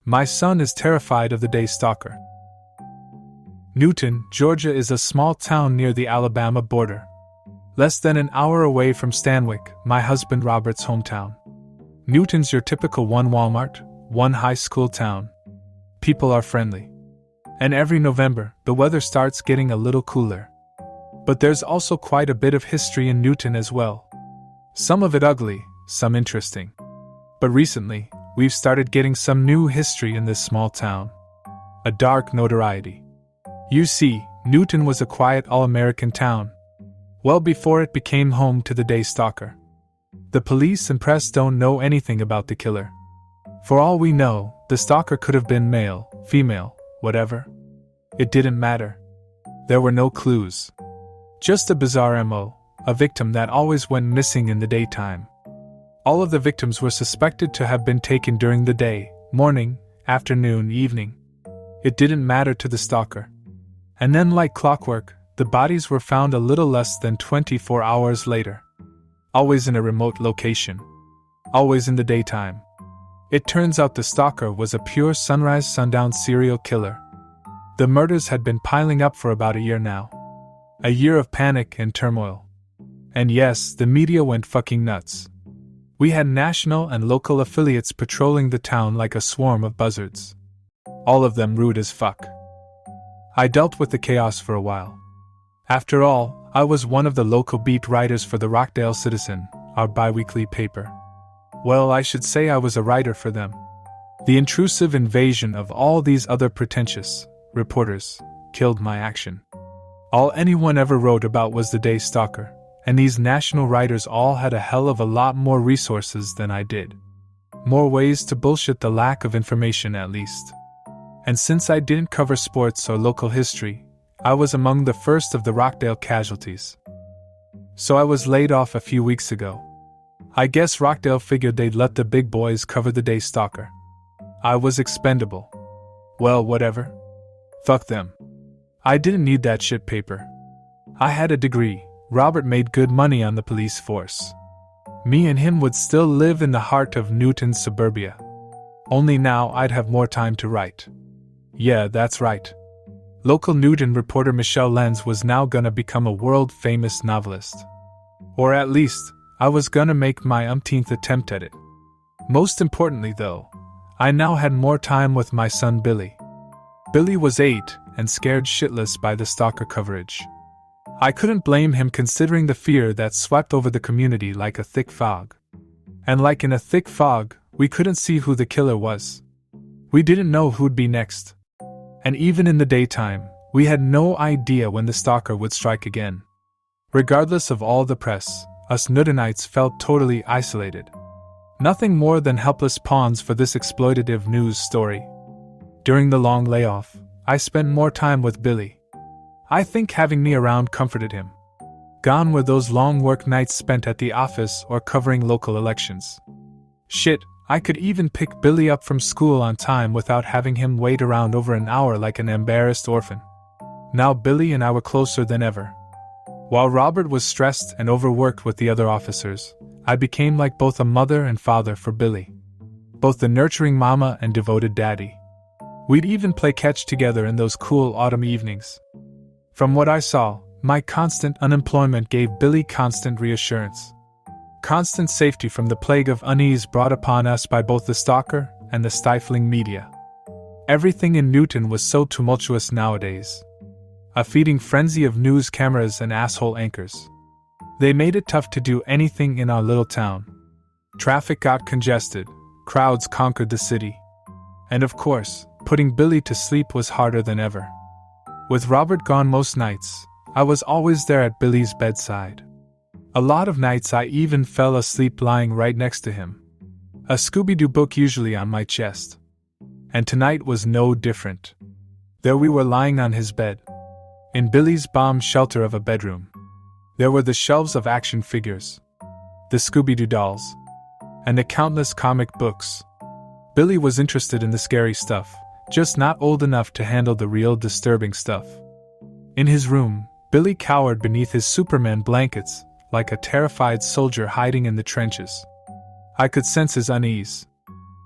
My son is terrified of the day stalker. Newton, Georgia is a small town near the Alabama border. Less than an hour away from Stanwyck, my husband Robert's hometown. Newton's your typical one Walmart, one high school town. People are friendly. And every November, the weather starts getting a little cooler. But there's also quite a bit of history in Newton as well. Some of it ugly, some interesting. But recently, we've started getting some new history in this small town. A dark notoriety. You see, Newton was a quiet all-American town, well before it became home to the day stalker. The police and press don't know anything about the killer. For all we know, the stalker could have been male, female, whatever. It didn't matter. There were no clues. Just a bizarre MO, a victim that always went missing in the daytime. All of the victims were suspected to have been taken during the day, morning, afternoon, evening. It didn't matter to the stalker. And then, like clockwork, the bodies were found a little less than 24 hours later. Always in a remote location. Always in the daytime. It turns out the stalker was a pure sunrise-sundown serial killer. The murders had been piling up for about a year now. A year of panic and turmoil. And yes, the media went fucking nuts. We had national and local affiliates patrolling the town like a swarm of buzzards. All of them rude as fuck. I dealt with the chaos for a while. After all, I was one of the local beat writers for the Rockdale Citizen, our bi-weekly paper. Well, I should say I was a writer for them. The intrusive invasion of all these other pretentious reporters killed my action. All anyone ever wrote about was the day stalker, and these national writers all had a hell of a lot more resources than I did. More ways to bullshit the lack of information at least. And since I didn't cover sports or local history, I was among the first of the Rockdale casualties. So I was laid off a few weeks ago. I guess Rockdale figured they'd let the big boys cover the day stalker. I was expendable. Well, whatever. Fuck them. I didn't need that shit paper. I had a degree. Robert made good money on the police force. Me and him would still live in the heart of Newton's suburbia. Only now I'd have more time to write. Yeah, that's right. Local Newton reporter Michelle Lenz was now gonna become a world-famous novelist. Or at least, I was gonna make my umpteenth attempt at it. Most importantly, though, I now had more time with my son Billy. Billy was 8 and scared shitless by the stalker coverage. I couldn't blame him considering the fear that swept over the community like a thick fog. And like in a thick fog, we couldn't see who the killer was. We didn't know who'd be next. And even in the daytime, we had no idea when the stalker would strike again. Regardless of all the press, us Newtonites felt totally isolated. Nothing more than helpless pawns for this exploitative news story. During the long layoff, I spent more time with Billy. I think having me around comforted him. Gone were those long work nights spent at the office or covering local elections. Shit, I could even pick Billy up from school on time without having him wait around over an hour like an embarrassed orphan. Now Billy and I were closer than ever. While Robert was stressed and overworked with the other officers, I became like both a mother and father for Billy. Both the nurturing mama and devoted daddy. We'd even play catch together in those cool autumn evenings. From what I saw, my constant unemployment gave Billy constant reassurance. Constant safety from the plague of unease brought upon us by both the stalker and the stifling media. Everything in Newton was so tumultuous nowadays. A feeding frenzy of news cameras and asshole anchors. They made it tough to do anything in our little town. Traffic got congested, crowds conquered the city. And of course, putting Billy to sleep was harder than ever. With Robert gone most nights, I was always there at Billy's bedside. A lot of nights I even fell asleep lying right next to him. A Scooby-Doo book usually on my chest. And tonight was no different. There we were lying on his bed. In Billy's bomb shelter of a bedroom. There were the shelves of action figures. The Scooby-Doo dolls. And the countless comic books. Billy was interested in the scary stuff, just not old enough to handle the real disturbing stuff. In his room, Billy cowered beneath his Superman blankets, like a terrified soldier hiding in the trenches. I could sense his unease,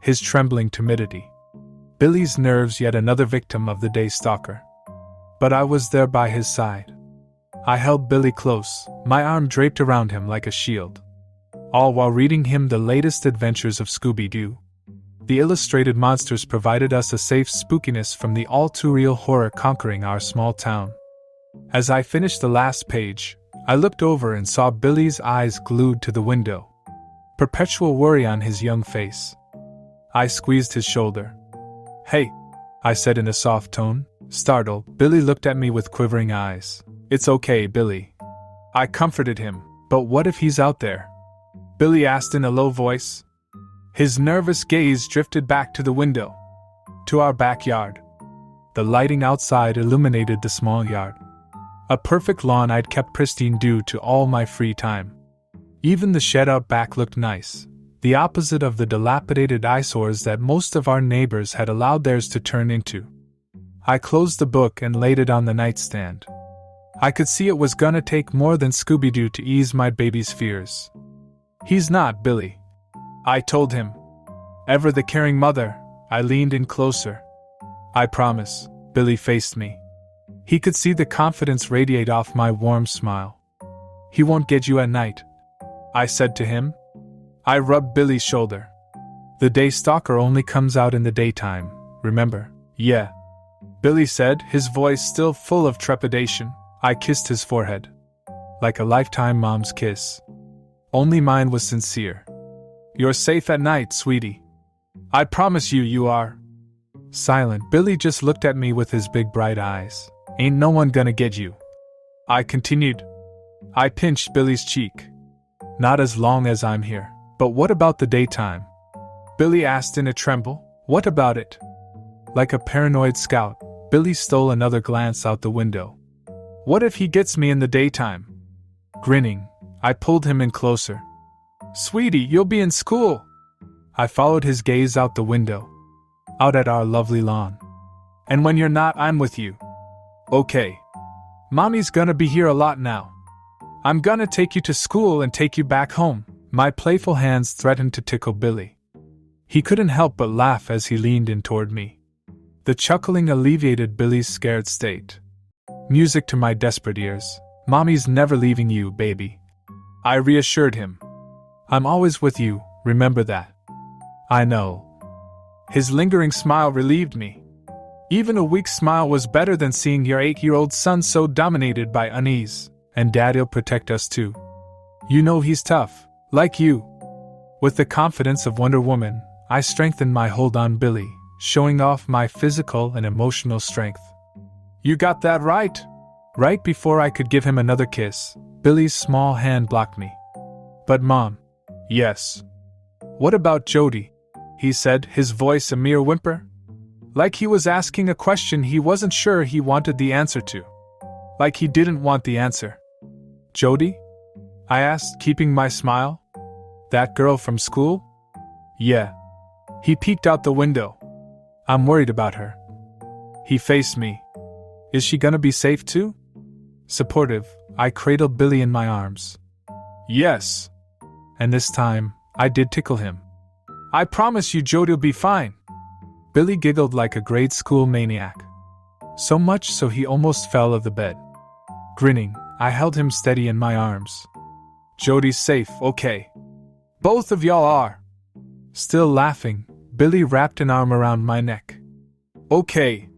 his trembling timidity. Billy's nerves yet another victim of the day stalker. But I was there by his side. I held Billy close, my arm draped around him like a shield. All while reading him the latest adventures of Scooby-Doo. The illustrated monsters provided us a safe spookiness from the all-too-real horror conquering our small town. As I finished the last page, I looked over and saw Billy's eyes glued to the window. Perpetual worry on his young face. I squeezed his shoulder. "Hey," I said in a soft tone. Startled, Billy looked at me with quivering eyes. "It's okay, Billy." I comforted him. "But what if he's out there?" Billy asked in a low voice. His nervous gaze drifted back to the window. To our backyard. The lighting outside illuminated the small yard. A perfect lawn I'd kept pristine due to all my free time. Even the shed out back looked nice, the opposite of the dilapidated eyesores that most of our neighbors had allowed theirs to turn into. I closed the book and laid it on the nightstand. I could see it was gonna take more than Scooby-Doo to ease my baby's fears. "He's not, Billy," I told him. Ever the caring mother, I leaned in closer. "I promise," Billy faced me. He could see the confidence radiate off my warm smile. "He won't get you at night," I said to him. I rubbed Billy's shoulder. "The day stalker only comes out in the daytime, remember?" "Yeah," Billy said, his voice still full of trepidation. I kissed his forehead. Like a lifetime mom's kiss. Only mine was sincere. "You're safe at night, sweetie. I promise you are." Silent, Billy just looked at me with his big bright eyes. "Ain't no one gonna get you," I continued. I pinched Billy's cheek. "Not as long as I'm here." "But what about the daytime?" Billy asked in a tremble. "What about it?" Like a paranoid scout, Billy stole another glance out the window. "What if he gets me in the daytime?" Grinning, I pulled him in closer. "Sweetie, you'll be in school." I followed his gaze out the window. Out at our lovely lawn. "And when you're not, I'm with you." "Okay. Mommy's gonna be here a lot now. I'm gonna take you to school and take you back home." My playful hands threatened to tickle Billy. He couldn't help but laugh as he leaned in toward me. The chuckling alleviated Billy's scared state. Music to my desperate ears. "Mommy's never leaving you, baby," I reassured him. "I'm always with you, remember that." "I know." His lingering smile relieved me. Even a weak smile was better than seeing your 8-year-old son so dominated by unease. "And Dad'll protect us too. You know he's tough, like you." With the confidence of Wonder Woman, I strengthened my hold on Billy, showing off my physical and emotional strength. "You got that right." Right before I could give him another kiss, Billy's small hand blocked me. "But Mom." "Yes." "What about Jody?" he said, his voice a mere whimper. Like he was asking a question he wasn't sure he wanted the answer to. Like he didn't want the answer. "Jody?" I asked, keeping my smile. "That girl from school?" "Yeah." He peeked out the window. "I'm worried about her." He faced me. "Is she gonna be safe too?" Supportive, I cradled Billy in my arms. "Yes." And this time, I did tickle him. "I promise you Jody'll be fine." Billy giggled like a grade school maniac. So much so he almost fell off the bed. Grinning, I held him steady in my arms. "Jody's safe, okay. Both of y'all are." Still laughing, Billy wrapped an arm around my neck. "Okay."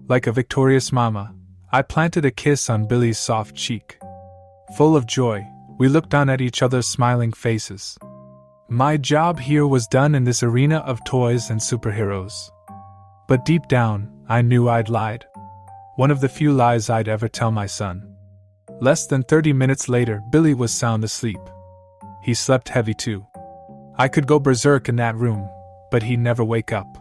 Like a victorious mama, I planted a kiss on Billy's soft cheek. Full of joy, we looked on at each other's smiling faces. My job here was done in this arena of toys and superheroes. But deep down, I knew I'd lied. One of the few lies I'd ever tell my son. Less than 30 minutes later, Billy was sound asleep. He slept heavy too. I could go berserk in that room, but he'd never wake up.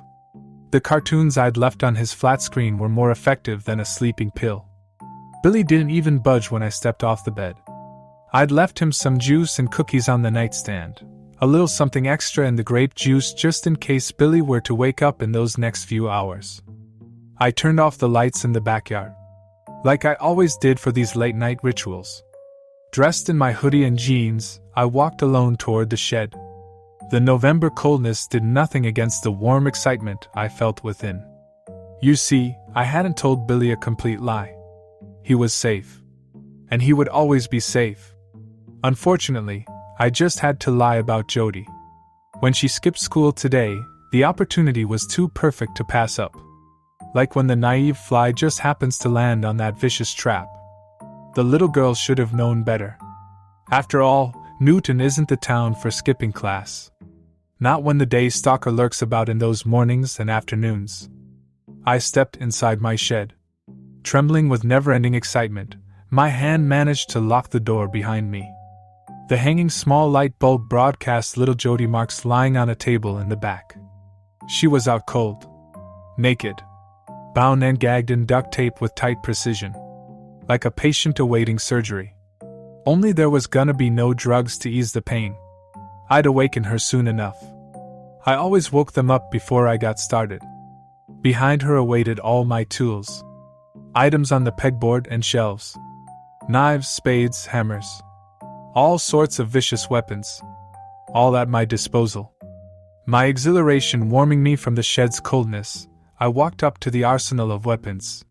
The cartoons I'd left on his flat screen were more effective than a sleeping pill. Billy didn't even budge when I stepped off the bed. I'd left him some juice and cookies on the nightstand, a little something extra in the grape juice just in case Billy were to wake up in those next few hours. I turned off the lights in the backyard, like I always did for these late-night rituals. Dressed in my hoodie and jeans, I walked alone toward the shed. The November coldness did nothing against the warm excitement I felt within. You see, I hadn't told Billy a complete lie. He was safe. And he would always be safe. Unfortunately, I just had to lie about Jody. When she skipped school today, the opportunity was too perfect to pass up. Like when the naive fly just happens to land on that vicious trap. The little girl should have known better. After all, Newton isn't the town for skipping class. Not when the day stalker lurks about in those mornings and afternoons. I stepped inside my shed. Trembling with never-ending excitement, my hand managed to lock the door behind me. The hanging small light bulb broadcast little Jody marks lying on a table in the back. She was out cold. Naked. Bound and gagged in duct tape with tight precision. Like a patient awaiting surgery. Only there was gonna be no drugs to ease the pain. I'd awaken her soon enough. I always woke them up before I got started. Behind her awaited all my tools. Items on the pegboard and shelves. Knives, spades, hammers. All sorts of vicious weapons. All at my disposal. My exhilaration warming me from the shed's coldness, I walked up to the arsenal of weapons.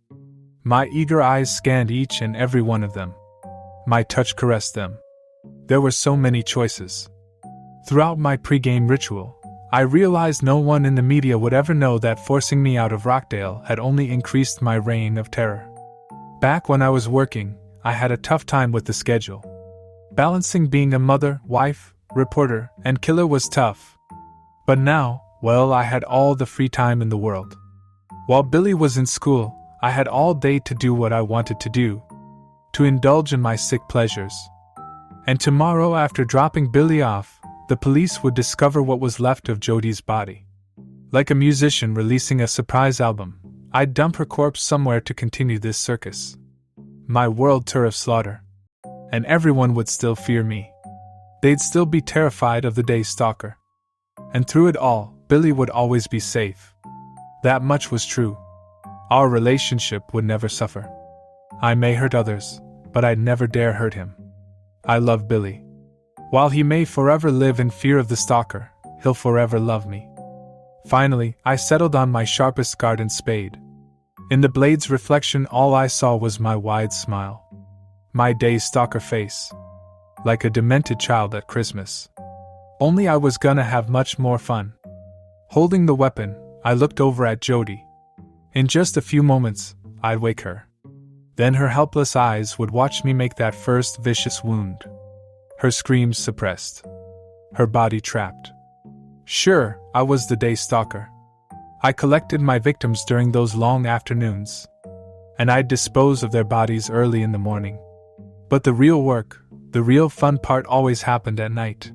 My eager eyes scanned each and every one of them. My touch caressed them. There were so many choices. Throughout my pre-game ritual, I realized no one in the media would ever know that forcing me out of Rockdale had only increased my reign of terror. Back when I was working, I had a tough time with the schedule. Balancing being a mother, wife, reporter, and killer was tough. But now, well, I had all the free time in the world. While Billy was in school, I had all day to do what I wanted to do. To indulge in my sick pleasures. And tomorrow, after dropping Billy off, the police would discover what was left of Jody's body. Like a musician releasing a surprise album, I'd dump her corpse somewhere to continue this circus. My world tour of slaughter. And everyone would still fear me. They'd still be terrified of the day stalker. And through it all, Billy would always be safe. That much was true. Our relationship would never suffer. I may hurt others, but I'd never dare hurt him. I love Billy. While he may forever live in fear of the stalker, he'll forever love me. Finally, I settled on my sharpest garden spade. In the blade's reflection, all I saw was my wide smile. My day stalker face. Like a demented child at Christmas. Only I was gonna have much more fun. Holding the weapon, I looked over at Jody. In just a few moments, I'd wake her. Then her helpless eyes would watch me make that first vicious wound. Her screams suppressed. Her body trapped. Sure, I was the day stalker. I collected my victims during those long afternoons. And I'd dispose of their bodies early in the morning. But the real work, the real fun part always happened at night.